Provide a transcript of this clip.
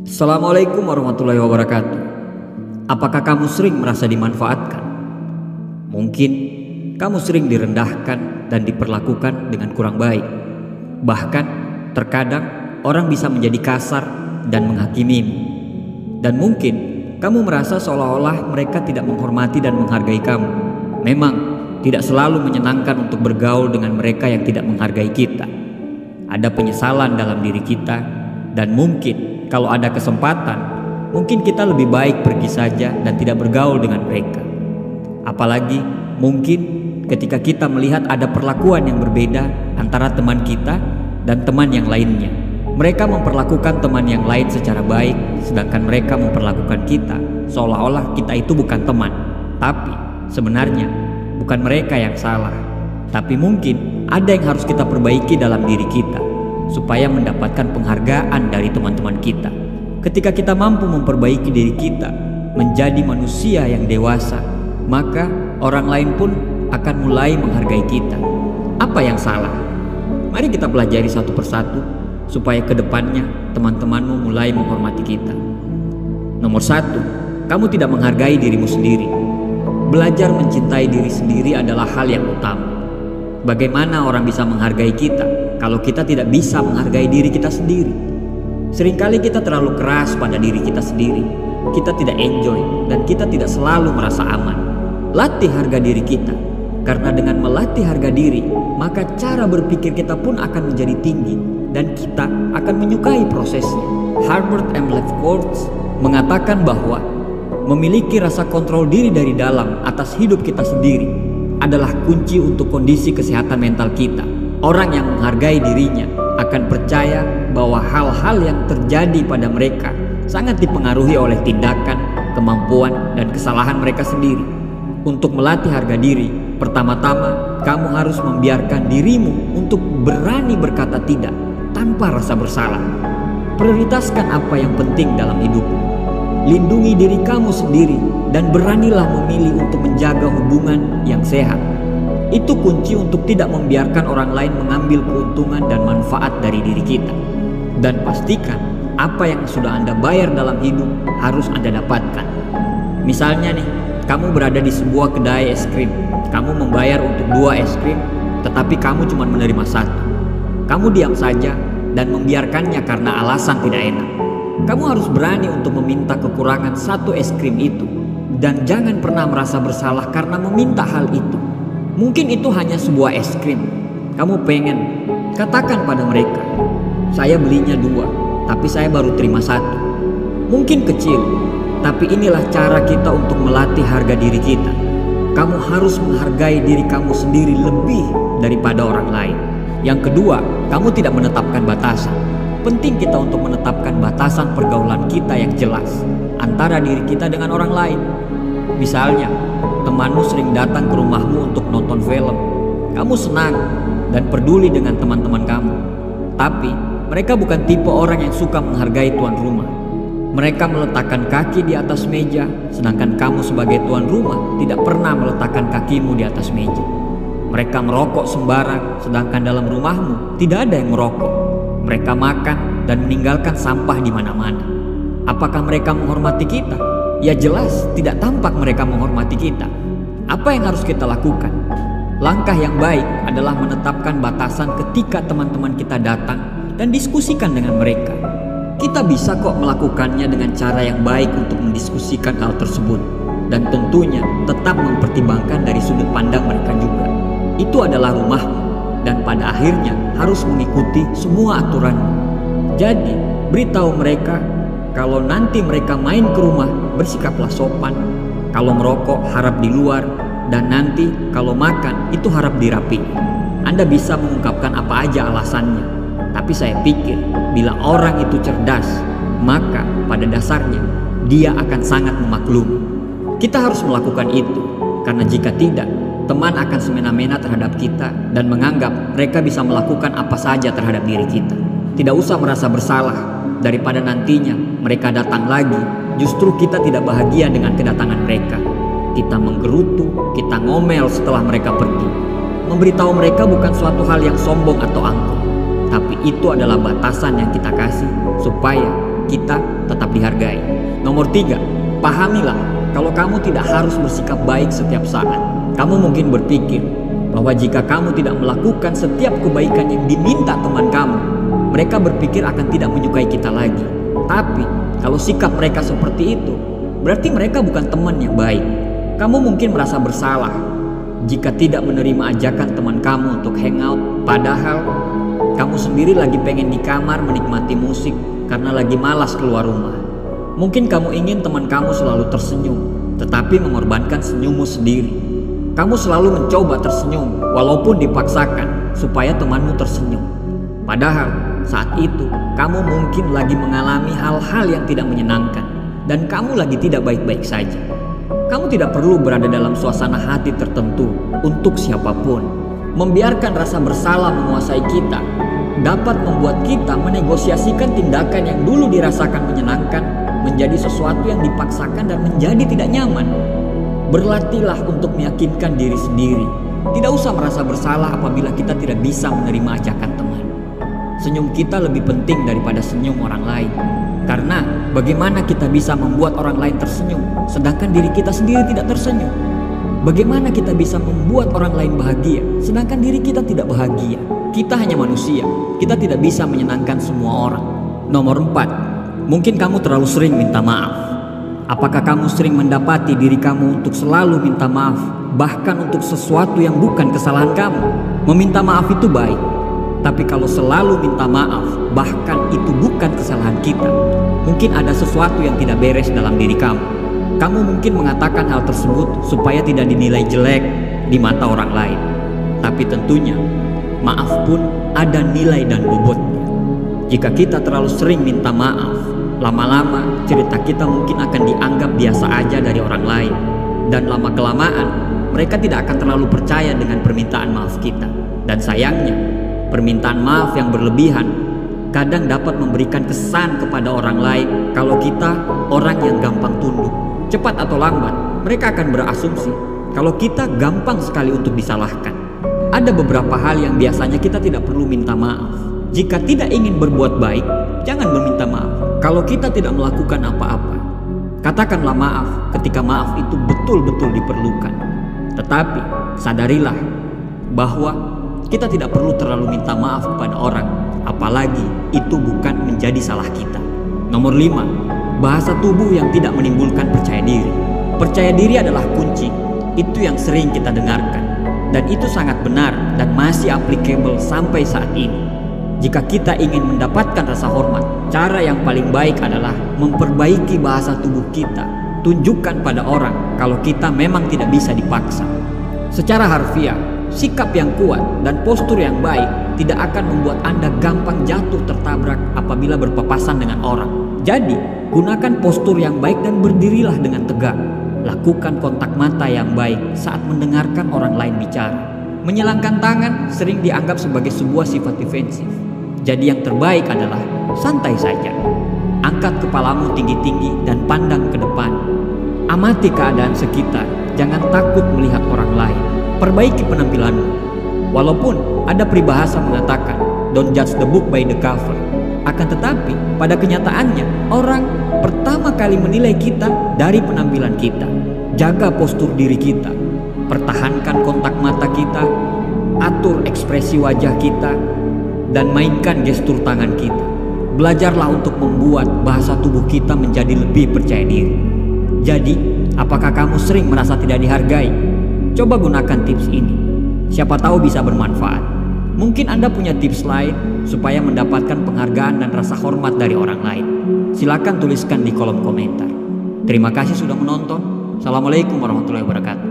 Assalamualaikum warahmatullahi wabarakatuh. Apakah kamu sering merasa dimanfaatkan? Mungkin kamu sering direndahkan dan diperlakukan dengan kurang baik. Bahkan terkadang orang bisa menjadi kasar dan menghakimimu. Dan mungkin kamu merasa seolah-olah mereka tidak menghormati dan menghargai kamu. Memang tidak selalu menyenangkan untuk bergaul dengan mereka yang tidak menghargai kita. Ada penyesalan dalam diri kita, dan mungkin kalau ada kesempatan, mungkin kita lebih baik pergi saja dan tidak bergaul dengan mereka. Apalagi mungkin ketika kita melihat ada perlakuan yang berbeda antara teman kita dan teman yang lainnya. Mereka memperlakukan teman yang lain secara baik, sedangkan mereka memperlakukan kita seolah-olah kita itu bukan teman. Tapi sebenarnya bukan mereka yang salah, tapi mungkin ada yang harus kita perbaiki dalam diri kita supaya mendapatkan penghargaan dari teman-teman kita. Ketika kita mampu memperbaiki diri kita menjadi manusia yang dewasa, maka orang lain pun akan mulai menghargai kita. Apa yang salah? Mari kita pelajari satu persatu supaya kedepannya teman-temanmu mulai menghormati kita. Nomor 1, kamu tidak menghargai dirimu sendiri. Belajar mencintai diri sendiri adalah hal yang utama. Bagaimana orang bisa menghargai kita kalau kita tidak bisa menghargai diri kita sendiri? Seringkali kita terlalu keras pada diri kita sendiri. Kita tidak enjoy dan kita tidak selalu merasa aman. Latih harga diri kita, karena dengan melatih harga diri, maka cara berpikir kita pun akan menjadi tinggi dan kita akan menyukai prosesnya. Herbert M. Lefkowitz mengatakan bahwa memiliki rasa kontrol diri dari dalam atas hidup kita sendiri adalah kunci untuk kondisi kesehatan mental kita. Orang yang menghargai dirinya akan percaya bahwa hal-hal yang terjadi pada mereka sangat dipengaruhi oleh tindakan, kemampuan, dan kesalahan mereka sendiri. Untuk melatih harga diri, pertama-tama kamu harus membiarkan dirimu untuk berani berkata tidak tanpa rasa bersalah. Prioritaskan apa yang penting dalam hidupmu. Lindungi diri kamu sendiri dan beranilah memilih untuk menjaga hubungan yang sehat. Itu kunci untuk tidak membiarkan orang lain mengambil keuntungan dan manfaat dari diri kita. Dan pastikan apa yang sudah Anda bayar dalam hidup harus Anda dapatkan. Misalnya nih, kamu berada di sebuah kedai es krim. Kamu membayar untuk 2 es krim, tetapi kamu cuma menerima 1. Kamu diam saja dan membiarkannya karena alasan tidak enak. Kamu harus berani untuk meminta kekurangan 1 es krim itu. Dan jangan pernah merasa bersalah karena meminta hal itu. Mungkin itu hanya sebuah es krim. Kamu pengen, katakan pada mereka, saya belinya 2, tapi saya baru terima 1. Mungkin kecil, tapi inilah cara kita untuk melatih harga diri kita. Kamu harus menghargai diri kamu sendiri lebih daripada orang lain. Yang kedua, kamu tidak menetapkan batasan. Penting kita untuk menetapkan batasan pergaulan kita yang jelas antara diri kita dengan orang lain. Misalnya, temanmu sering datang ke rumahmu untuk nonton film. Kamu senang dan peduli dengan teman-teman kamu. Tapi, mereka bukan tipe orang yang suka menghargai tuan rumah. Mereka meletakkan kaki di atas meja, sedangkan kamu sebagai tuan rumah tidak pernah meletakkan kakimu di atas meja. Mereka merokok sembarang, sedangkan dalam rumahmu tidak ada yang merokok. Mereka makan dan meninggalkan sampah di mana-mana. Apakah mereka menghormati kita? Ya jelas tidak tampak mereka menghormati kita. Apa yang harus kita lakukan? Langkah yang baik adalah menetapkan batasan ketika teman-teman kita datang dan diskusikan dengan mereka. Kita bisa kok melakukannya dengan cara yang baik untuk mendiskusikan hal tersebut. Dan tentunya tetap mempertimbangkan dari sudut pandang mereka juga. Itu adalah rumahmu dan pada akhirnya harus mengikuti semua aturanmu. Jadi beritahu mereka kalau nanti mereka main ke rumah, bersikaplah sopan. Kalau merokok harap di luar, dan nanti kalau makan itu harap dirapi. Anda bisa mengungkapkan apa aja alasannya. Tapi saya pikir bila orang itu cerdas, maka pada dasarnya dia akan sangat memaklumi. Kita harus melakukan itu, karena jika tidak, teman akan semena-mena terhadap kita dan menganggap mereka bisa melakukan apa saja terhadap diri kita. Tidak usah merasa bersalah. Daripada nantinya mereka datang lagi, justru kita tidak bahagia dengan kedatangan mereka. Kita menggerutu, kita ngomel setelah mereka pergi. Memberitahu mereka bukan suatu hal yang sombong atau angkuh, tapi itu adalah batasan yang kita kasih supaya kita tetap dihargai. Nomor 3, pahamilah kalau kamu tidak harus bersikap baik setiap saat. Kamu mungkin berpikir bahwa jika kamu tidak melakukan setiap kebaikan yang diminta teman kamu, mereka berpikir akan tidak menyukai kita lagi. Tapi kalau sikap mereka seperti itu, berarti mereka bukan teman yang baik. Kamu mungkin merasa bersalah jika tidak menerima ajakan teman kamu untuk hangout, padahal kamu sendiri lagi pengen di kamar menikmati musik karena lagi malas keluar rumah. Mungkin kamu ingin teman kamu selalu tersenyum, tetapi mengorbankan senyummu sendiri. Kamu selalu mencoba tersenyum walaupun dipaksakan supaya temanmu tersenyum. Padahal saat itu kamu mungkin lagi mengalami hal-hal yang tidak menyenangkan dan kamu lagi tidak baik-baik saja. Kamu tidak perlu berada dalam suasana hati tertentu untuk siapapun. Membiarkan rasa bersalah menguasai kita dapat membuat kita menegosiasikan tindakan yang dulu dirasakan menyenangkan menjadi sesuatu yang dipaksakan dan menjadi tidak nyaman. Berlatihlah untuk meyakinkan diri sendiri. Tidak usah merasa bersalah apabila kita tidak bisa menerima ajakan teman. Senyum kita lebih penting daripada senyum orang lain. Karena bagaimana kita bisa membuat orang lain tersenyum sedangkan diri kita sendiri tidak tersenyum? Bagaimana kita bisa membuat orang lain bahagia sedangkan diri kita tidak bahagia? Kita hanya manusia, kita tidak bisa menyenangkan semua orang. Nomor 4, mungkin kamu terlalu sering minta maaf. Apakah kamu sering mendapati diri kamu untuk selalu minta maaf, bahkan untuk sesuatu yang bukan kesalahan kamu? Meminta maaf itu baik, tapi kalau selalu minta maaf, bahkan itu bukan kesalahan kita, mungkin ada sesuatu yang tidak beres dalam diri kamu. Kamu mungkin mengatakan hal tersebut supaya tidak dinilai jelek di mata orang lain. Tapi tentunya, maaf pun ada nilai dan bobotnya. Jika kita terlalu sering minta maaf, lama-lama cerita kita mungkin akan dianggap biasa aja dari orang lain. Dan lama-kelamaan, mereka tidak akan terlalu percaya dengan permintaan maaf kita. Dan sayangnya, permintaan maaf yang berlebihan kadang dapat memberikan kesan kepada orang lain kalau kita orang yang gampang tunduk. Cepat atau lambat, mereka akan berasumsi kalau kita gampang sekali untuk disalahkan. Ada beberapa hal yang biasanya kita tidak perlu minta maaf. Jika tidak ingin berbuat baik, jangan meminta maaf. Kalau kita tidak melakukan apa-apa, katakanlah maaf ketika maaf itu betul-betul diperlukan. Tetapi sadarilah bahwa kita tidak perlu terlalu minta maaf kepada orang, apalagi itu bukan menjadi salah kita. Nomor 5, bahasa tubuh yang tidak menimbulkan percaya diri. Percaya diri adalah kunci, itu yang sering kita dengarkan. Dan itu sangat benar dan masih applicable sampai saat ini. Jika kita ingin mendapatkan rasa hormat, cara yang paling baik adalah memperbaiki bahasa tubuh kita. Tunjukkan pada orang kalau kita memang tidak bisa dipaksa. Secara harfiah, sikap yang kuat dan postur yang baik tidak akan membuat Anda gampang jatuh tertabrak apabila berpapasan dengan orang. Jadi, gunakan postur yang baik dan berdirilah dengan tegak. Lakukan kontak mata yang baik saat mendengarkan orang lain bicara. Menyilangkan tangan sering dianggap sebagai sebuah sifat defensif. Jadi yang terbaik adalah santai saja. Angkat kepalamu tinggi-tinggi dan pandang ke depan. Amati keadaan sekitar, jangan takut melihat orang lain. Perbaiki penampilanmu. Walaupun ada peribahasa mengatakan, don't judge the book by the cover. Akan tetapi, pada kenyataannya, orang pertama kali menilai kita dari penampilan kita. Jaga postur diri kita. Pertahankan kontak mata kita. Atur ekspresi wajah kita. Dan mainkan gestur tangan kita. Belajarlah untuk membuat bahasa tubuh kita menjadi lebih percaya diri. Jadi, apakah kamu sering merasa tidak dihargai? Coba gunakan tips ini. Siapa tahu bisa bermanfaat. Mungkin Anda punya tips lain supaya mendapatkan penghargaan dan rasa hormat dari orang lain. Silakan tuliskan di kolom komentar. Terima kasih sudah menonton. Assalamualaikum warahmatullahi wabarakatuh.